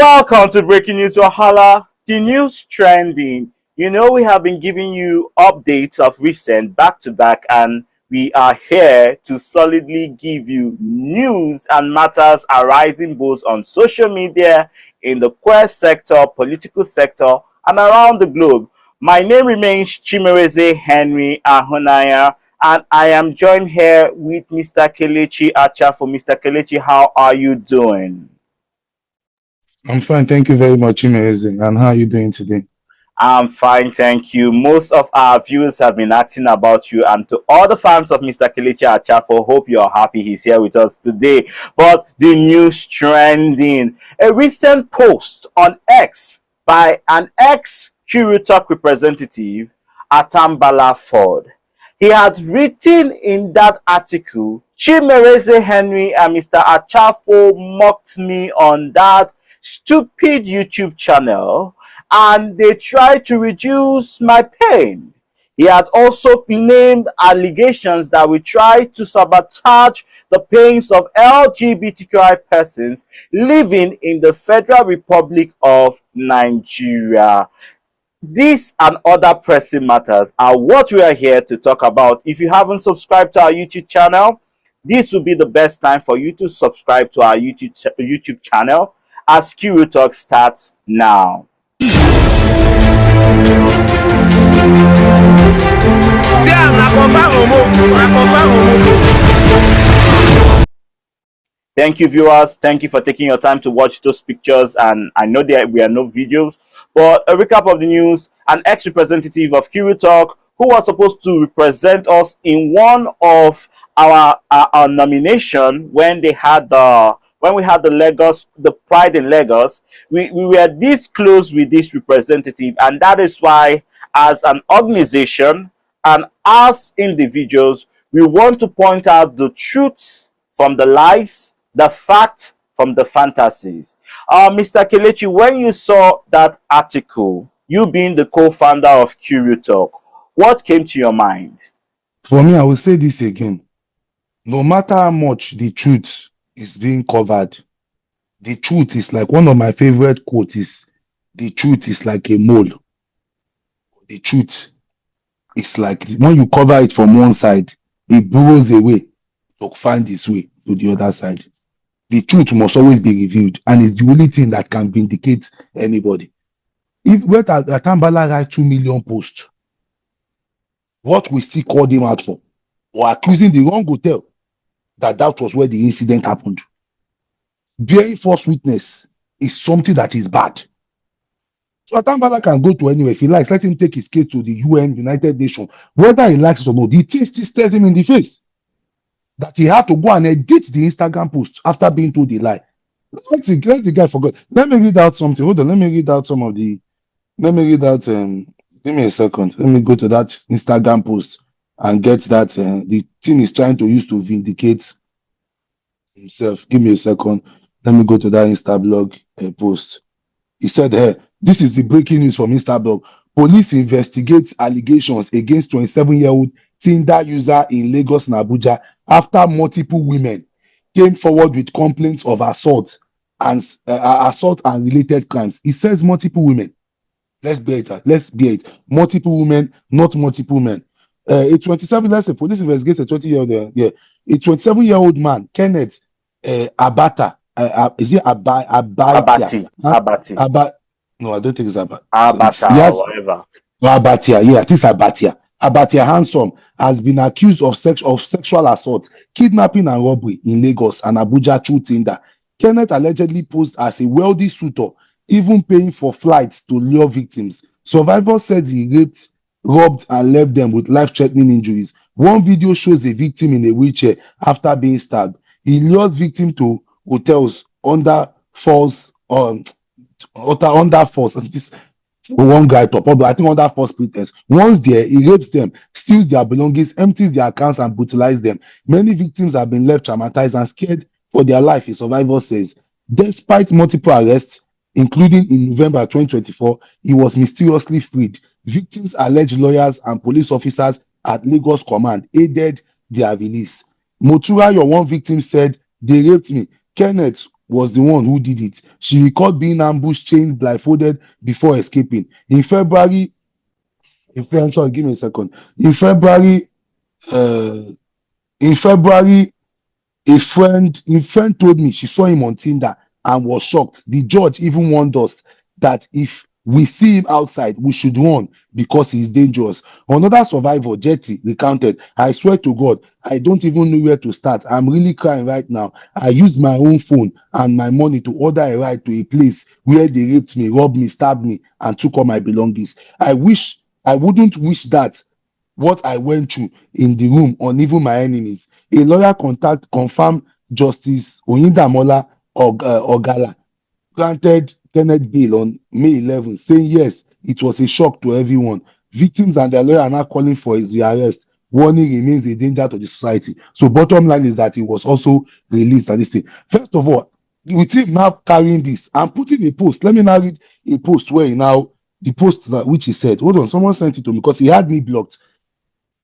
Welcome to Breaking News Wahala, the news trending. You know, we have been giving you updates of recent back to back, and we are here to solidly give you news and matters arising both on social media, in the queer sector, political sector, and around the globe. My name remains Chimereze Henry Ahunaya, and I am joined here with Mr. Kelechi Achafo. Mr. Kelechi, how are you doing? I'm fine, thank you very much, Amazing. And how are you doing today? I'm fine, thank you. Most of our viewers have been asking about you, and to all the fans of Mr. Kelechi Achafo, hope you're happy he's here with us today. But the news trending. A recent post on X by an ex-Talk representative, Atambala Ford. He had written in that article, Chimereze Henry and Mr. Achafo mocked me on that stupid YouTube channel and they tried to reduce my pain. He had also claimed allegations that we tried to sabotage the pains of LGBTQI persons living in the Federal Republic of Nigeria. These and other pressing matters are what we are here to talk about. If you haven't subscribed to our YouTube channel, this will be the best time for you to subscribe to our YouTube channel as Kuro Talk starts now. Thank you, viewers. Thank you for taking your time to watch those pictures. And I know there we are no videos, but a recap of the news: an ex-representative of Kuro Talk who was supposed to represent us in one of our nomination when they had the we had the Pride in Lagos. We were this close with this representative, and that is why, as an organization and as individuals, we want to point out the truth from the lies, the fact from the fantasies. Mr. Kelechi, when you saw that article, you being the co-founder of Kuro Talk, what came to your mind? For me, I will say this again. No matter how much the truth is being covered, the truth is like one of my favorite quotes is, the truth is like a mole. The truth is like when you cover it from one side, it burrows away to find its way to the other side. The truth must always be revealed, and it's the only thing that can vindicate anybody. If Atambala write 2 million posts, what we still call him out for, or accusing the wrong hotel that was where the incident happened. Bearing false witness is something that is bad. So Atambala can go to anywhere if he likes. Let him take his case to the UN, United Nations. Whether he likes it or not, the thing still stares him in the face that he had to go and edit the Instagram post after being told a lie. Let the guy forget. Let me read out something. Hold on. Let me read out some of the. Let me read out. Give me a second. Let me go to that Instagram post and get that. The thing is trying to use to vindicate himself. Give me a second. Let me go to that Instablog post. He said, "Hey, this is the breaking news from Instablog. Police investigate allegations against 27-year-old Tinder user in Lagos and Abuja after multiple women came forward with complaints of assault and related crimes." He says multiple women. Let's bear it. Multiple women, not multiple men. A 27, let's say police investigates a 20-year-old. A 27-year-old man, KENNETH Abata. Is it Abati. No, I don't think it's Abata. Abata or whatever. Abatia, yeah, it is Abatia. Abatia Handsome has been accused of sexual assault, kidnapping and robbery in Lagos and Abuja through Tinder. KENNETH allegedly posed as a wealthy suitor, even paying for flights to lure victims. Survivors said he raped, robbed, and left them with life-threatening injuries. One video shows a victim in a wheelchair after being stabbed. He lures victims to hotels under false, this one guy top, I think under false pretense. Once there, he rapes them, steals their belongings, empties their accounts, and brutalizes them. Many victims have been left traumatized and scared for their life, a survivor says. Despite multiple arrests, including in November 2024, he was mysteriously freed. Victims' alleged lawyers and police officers at Lagos Command aided their release. Motura, your one victim, said, "They raped me. KENNETH, was the one who did it. She recalled being ambushed, chained, blindfolded before escaping. Sorry, give me a second. Uh, in February, a friend told me she saw him on Tinder and was shocked. The judge even warned us that if we see him outside, we should run because he's dangerous. Another survivor, Jetty, recounted, I swear to God, I don't even know where to start. I'm really crying right now. I used my own phone and my money to order a ride to a place where they raped me, robbed me, stabbed me, and took all my belongings. I wouldn't wish that what I went through in the room on even my enemies. A lawyer confirmed Justice Oyindamola Ogala granted Kenneth bail on May 11, saying yes, it was a shock to everyone. Victims and their lawyer are now calling for his rearrest. Warning remains a danger to the society. So bottom line is that he was also released at this thing. First of all, with him now carrying this and putting a post, let me now read a post where he now, the post that which he said, hold on, someone sent it to me because he had me blocked.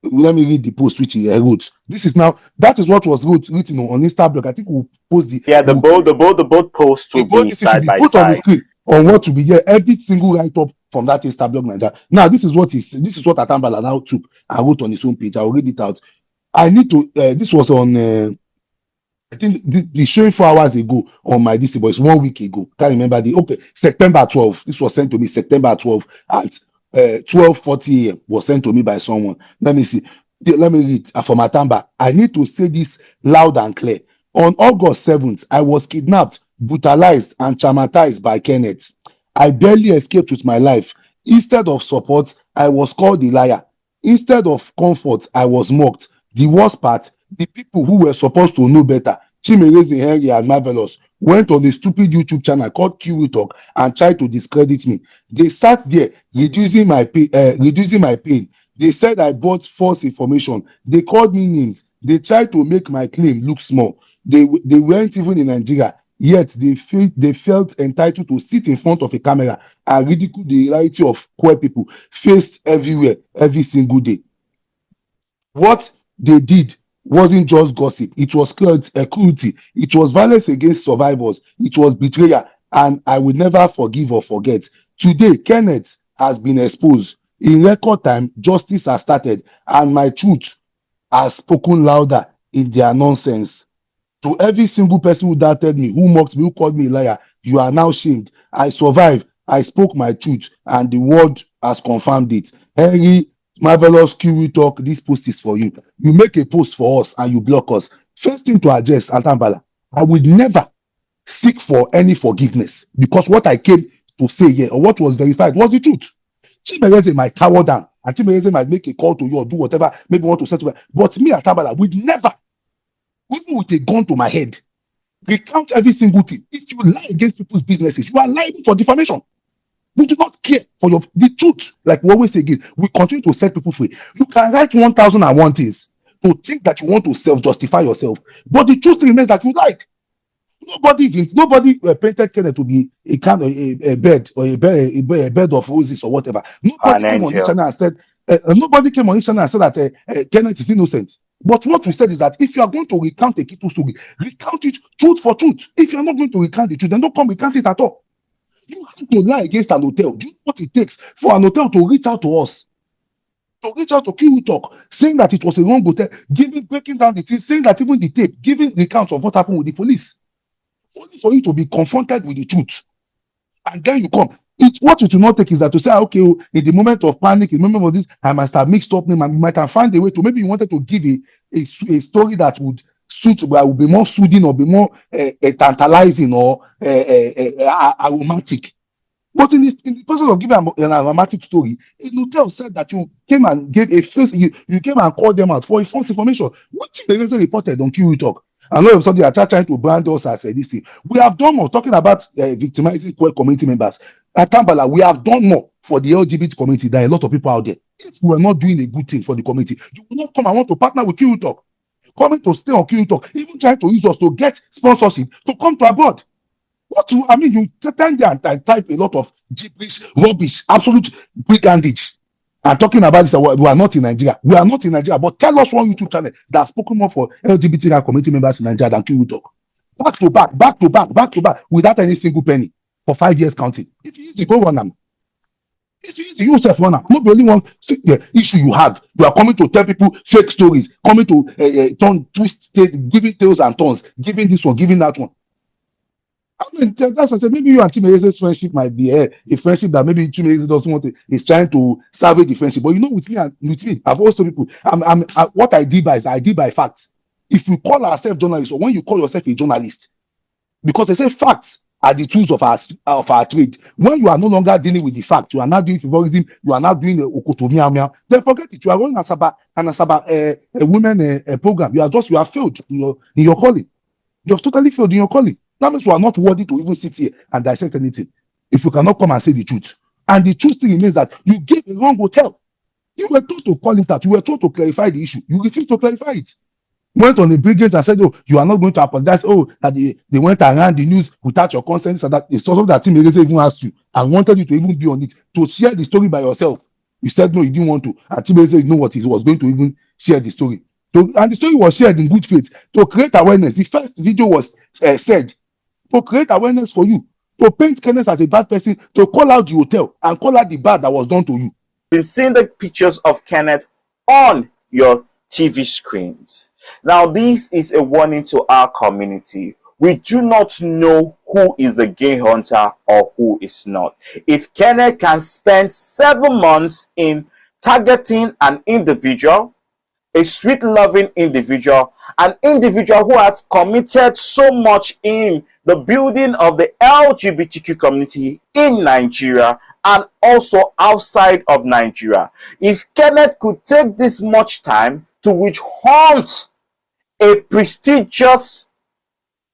Let me read the post which he wrote. This is now, that is what was written on Instablog. I think we'll post Yeah, the both posts will both be this should side be by put on the side. screen on what to be there. Every single write up from that Instablog Nigeria. Now, this is what Atambala now took and wrote on his own page. I'll read it out. I need to, this was on, I think the showing 4 hours ago on my DC, but it's 1 week ago. Can't remember September 12. This was sent to me September 12 at 12:40 a.m. was sent to me by someone. Let me see. Let me read from Atamba. I need to say this loud and clear. On August 7th, I was kidnapped, brutalized, and traumatized by KENNETH. I barely escaped with my life. Instead of support, I was called a liar. Instead of comfort, I was mocked. The worst part, the people who were supposed to know better, Chimereze, Henry, and Marvelous, went on a stupid YouTube channel called KITO and tried to discredit me. They sat there reducing my pain. They said I bought false information. They called me names. They tried to make my claim look small. They weren't even in Nigeria, yet they felt entitled to sit in front of a camera and ridicule the reality of queer people faced everywhere, every single day. What they did wasn't just gossip. It was cruelty. It was violence against survivors. It was betrayal. And I will never forgive or forget. Today, Kenneth has been exposed. In record time, justice has started, and my truth has spoken louder in their nonsense. To every single person who doubted me, who mocked me, who called me a liar, you are now shamed. I survived. I spoke my truth, and the world has confirmed it. Henry, Marvelous, Kiwi Talk, this post is for you. You make a post for us and you block us. First thing to address, Atambala, I would never seek for any forgiveness because what I came to say here or what was verified was the truth. Chimereze might cower down and Chimereze might make a call to you or do whatever, maybe want to settle. But me, Atambala, would never, even with a gun to my head, recount every single thing. If you lie against people's businesses, you are liable for defamation. We do not care for the truth. Like we always say again, we continue to set people free. You can write 1,001 things to think that you want to self-justify yourself, but the truth remains that you lied. Nobody painted Kenneth to be a kind of a bed or a bed of roses or whatever. An Nobody came on this angel. channel and said that Kenneth is innocent. But what we said is that if you are going to recount a KITO story, recount it truth for truth. If you are not going to recount the truth, then don't come recount it at all. You have to lie against an hotel. Do you know what it takes for an hotel to reach out to us? To reach out to Kiwi Talk, saying that it was a wrong hotel, breaking down the things, saying that even the tape, giving accounts of what happened with the police, only for you to be confronted with the truth. And then you come. What it will not take is that to say, okay, in the moment of panic, in the moment of this, I must have mixed up name and you might have find a way to, maybe you wanted to give a story that would suit, that would be more soothing or be more tantalizing or aromatic. But in the process of giving an aromatic story, Intel said that you came and gave a face, you came and called them out for a false information, which they reported on Kiwi Talk. And all of a sudden, they are trying to brand us as this thing. We have done more talking about victimizing queer community members. At Atambala, we have done more for the LGBT community than a lot of people out there. If we are not doing a good thing for the community, you will not come and want to partner with Kiwi Talk. Coming to stay on Kiwi Talk, even trying to use us to get sponsorship to come to abroad. You stand there and type a lot of gibberish, rubbish, absolute brigandage. And talking about this, we are not in Nigeria. We are not in Nigeria, but tell us one YouTube channel that has spoken more for LGBTQI community members in Nigeria than Kiwi Talk. back to back, without any single penny for 5 years counting. If you easy, go run am. If you easy, you self run am. Not the only one issue you have. You are coming to tell people fake stories, coming to turn twist, giving tails and turns, giving this one, giving that one. I mean, that's what I said. Maybe you and Chimereze's friendship might be a friendship that maybe Chimereze doesn't want to, is trying to salvage the friendship. But you know, with me, I've always told people, what I did by is I did by facts. If we call ourselves journalists, or when you call yourself a journalist, because they say facts are the tools of our trade. When you are no longer dealing with the fact, you are not doing favoritism, you are not doing okotomiamia, then forget it. You are running a women program. You have failed in your calling. You have totally failed in your calling. That means you are not worthy to even sit here and dissect anything if you cannot come and say the truth. And the truth still remains that you gave a wrong hotel. You were told to call it out. You were told to clarify the issue. You refused to clarify it. Went on a brigade and said, "Oh, you are not going to apologize." Oh, that they went around the news without your consent. So that it's sort of that team even asked you and wanted you to even be on it to share the story by yourself. You said no, you didn't want to. And Team you know what, he was going to even share the story. And the story was shared in good faith to create awareness. The first video was said to create awareness for you, to paint Kenneth as a bad person, to call out the hotel and call out the bad that was done to you. Been seeing the pictures of Kenneth on your TV screens. Now, this is a warning to our community. We do not know who is a gay hunter or who is not. If Kenneth can spend 7 months in targeting an individual, a sweet-loving individual, an individual who has committed so much in the building of the LGBTQ community in Nigeria and also outside of Nigeria. If Kenneth could take this much time to witch hunt a prestigious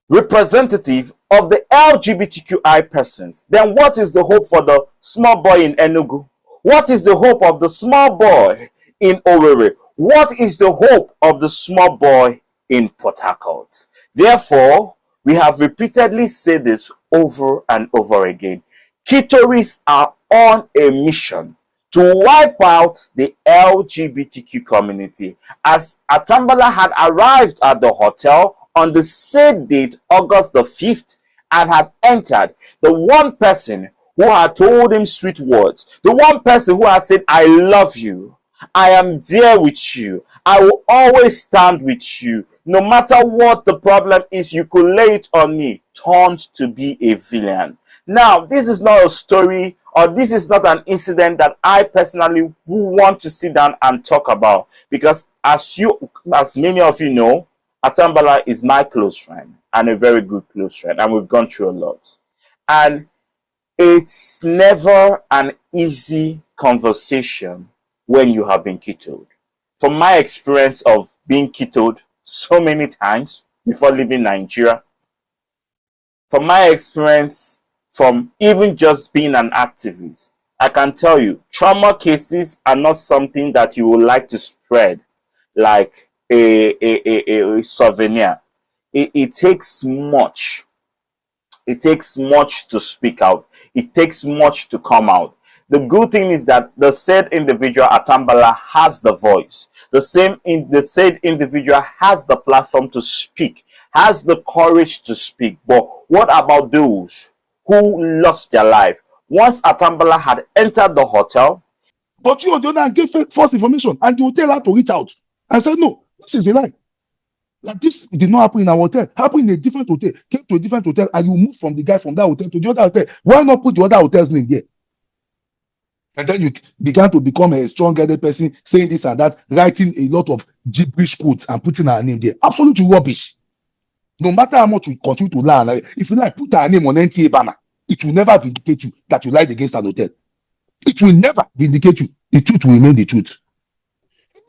representative of the LGBTQI persons, then what is the hope for the small boy in Enugu? What is the hope of the small boy in Owerri? What is the hope of the small boy in Port Harcourt? Therefore, we have repeatedly said this over and over again. KITOists are on a mission to wipe out the LGBTQ community, as Atambala had arrived at the hotel on the said date, August the 5th, and had entered. The one person who had told him sweet words, the one person who had said, "I love you, I am there with you, I will always stand with you, no matter what the problem is, you could lay it on me," turned to be a villain. Now, this is not a story, or this is not an incident that I personally want to sit down and talk about, because as many of you know, Atambala is my close friend and a very good close friend, and we've gone through a lot. And it's never an easy conversation when you have been KITOed. From my experience of being KITOed so many times before leaving Nigeria, from my experience from even just being an activist, I can tell you, trauma cases are not something that you would like to spread like a souvenir. It takes much. It takes much to speak out. It takes much to come out. The good thing is that the said individual, Atambala, has the voice. The said individual has the platform to speak, has the courage to speak. But what about those who lost their life? Once Atambala had entered the hotel, but you on the other hand gave false information, and the hotel had to reach out and said, "No, this is a lie. Like, this did not happen in our hotel. Happened in a different hotel. Came to a different hotel, and you moved from the guy from that hotel to the other hotel. Why not put the other hotel's name there?" And then you began to become a strong-headed person, saying this and that, writing a lot of gibberish quotes and putting our name there. Absolutely rubbish. No matter how much we continue to lie, like, if you like, put our name on NTA banner, it will never vindicate you that you lied against an hotel. It will never vindicate you. The truth will remain the truth.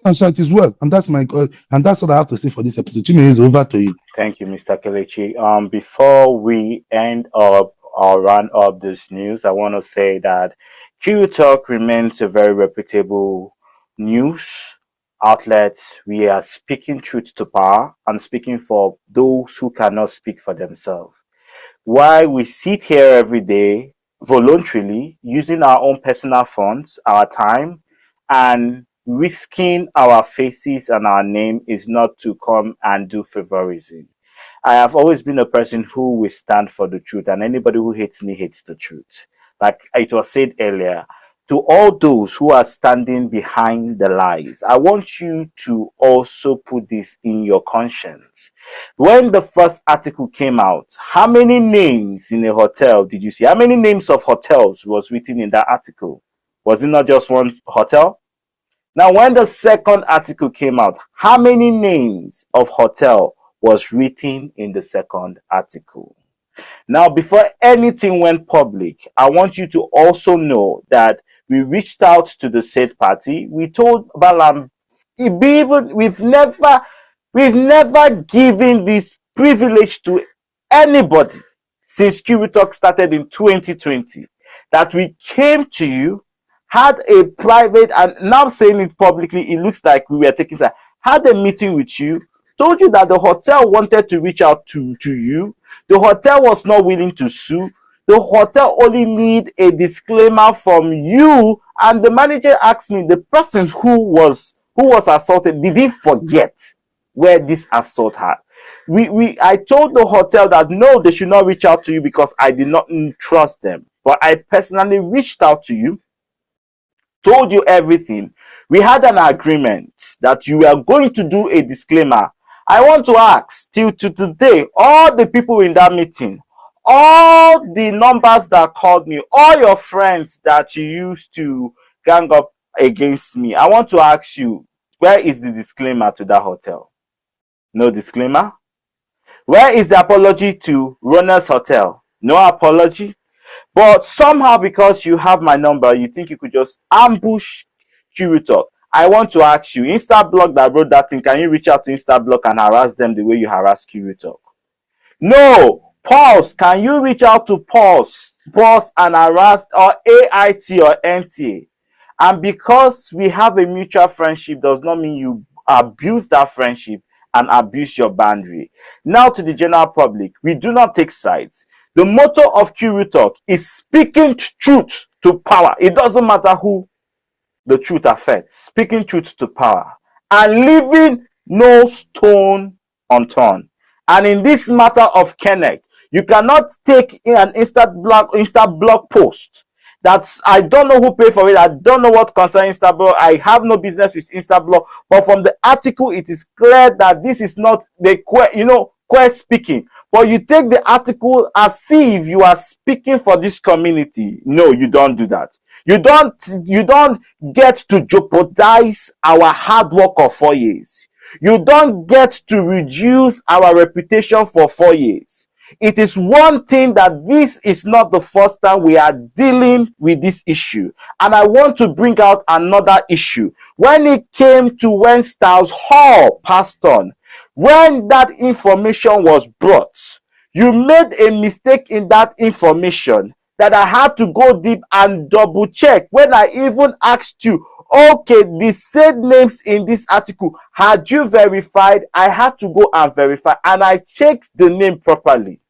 And so it is well. And that's and that's what I have to say for this episode. Chime is over to you. Thank you, Mr. Kelechi. Before we end up or run up this news, I want to say that Q Talk remains a very reputable news outlet. We are speaking truth to power and speaking for those who cannot speak for themselves. Why we sit here every day voluntarily using our own personal funds, our time, and risking our faces and our name is not to come and do favorism. I have always been a person who will stand for the truth, and anybody who hates me hates the truth. Like it was said earlier, to all those who are standing behind the lies, I want you to also put this in your conscience. When the first article came out, how many names in a hotel did you see? How many names of hotels was written in that article? Was it not just one hotel? Now, when the second article came out, how many names of hotel was written in the second article? Now, before anything went public, I want you to also know that we reached out to the said party. We told Balam, we've never given this privilege to anybody since Kiwi Talk started in 2020. That we came to you, had a private, and now saying it publicly, it looks like we were taking side, had a meeting with you, told you that the hotel wanted to reach out to you. The hotel was not willing to sue. The hotel only need a disclaimer from you. And the manager asked me, the person who was assaulted, did he forget where this assault had? I told the hotel that no, they should not reach out to you because I did not trust them. But I personally reached out to you, told you everything. We had an agreement that you were going to do a disclaimer. I want to ask, till to today, all the people in that meeting, all the numbers that called me, all your friends that you used to gang up against me, I want to ask you, where is the disclaimer to that hotel? No disclaimer. Where is the apology to Ronald's Hotel? No apology. But somehow, because you have my number, you think you could just ambush Curito. I want to ask you, Instablog that wrote that thing, can you reach out to Instablog and harass them the way you harass Curito? No. Pulse, can you reach out to Pulse and harass, or AIT or NTA? And because we have a mutual friendship does not mean you abuse that friendship and abuse your boundary. Now to the general public, we do not take sides. The motto of Curie Talk is speaking truth to power. It doesn't matter who the truth affects. Speaking truth to power and leaving no stone unturned. And in this matter of KENNETH, you cannot take in an Insta blog post that I don't know who paid for it. I don't know what concerns Instablog. I have no business with Instablog. But from the article, it is clear that this is not the queer speaking. But you take the article as if you are speaking for this community. No, you don't do that. You don't get to jeopardize our hard work of 4 years. You don't get to reduce our reputation for 4 years. It is one thing that this is not the first time we are dealing with this issue. And I want to bring out another issue. When it came to when Styles Hall passed on, when that information was brought, you made a mistake in that information that I had to go deep and double check. When I even asked you, okay, the said names in this article, had you verified? I had to go and verify, and I checked the name properly.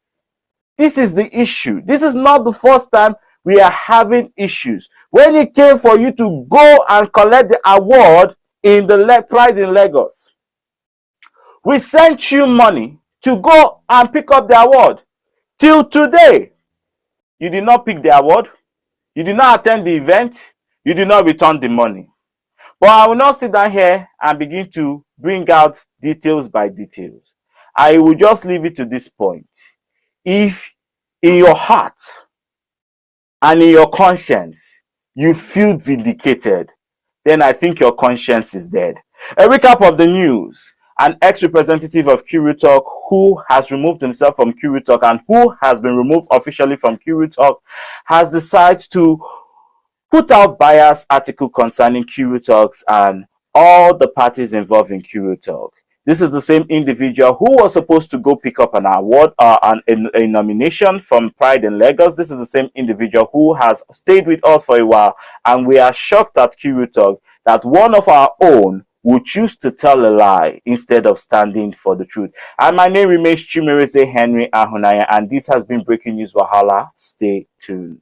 This is the issue. This is not the first time we are having issues. When it came for you to go and collect the award in the Pride in Lagos, we sent you money to go and pick up the award. Till today, you did not pick the award. You did not attend the event. You did not return the money. But I will not sit down here and begin to bring out details by details. I will just leave it to this point. If in your heart and in your conscience you feel vindicated, then I think your conscience is dead. A recap of the news. An ex-representative of Curie Talk who has removed himself from Curie Talk and who has been removed officially from Curie Talk has decided to put out biased article concerning Curie Talks and all the parties involved in Curie Talk. This is the same individual who was supposed to go pick up an award or a nomination from Pride in Lagos. This is the same individual who has stayed with us for a while, and we are shocked at Curie Talk that one of our own would choose to tell a lie instead of standing for the truth. And my name remains Chimereze Henry Ahunaya, and this has been Breaking News Wahala. Stay tuned.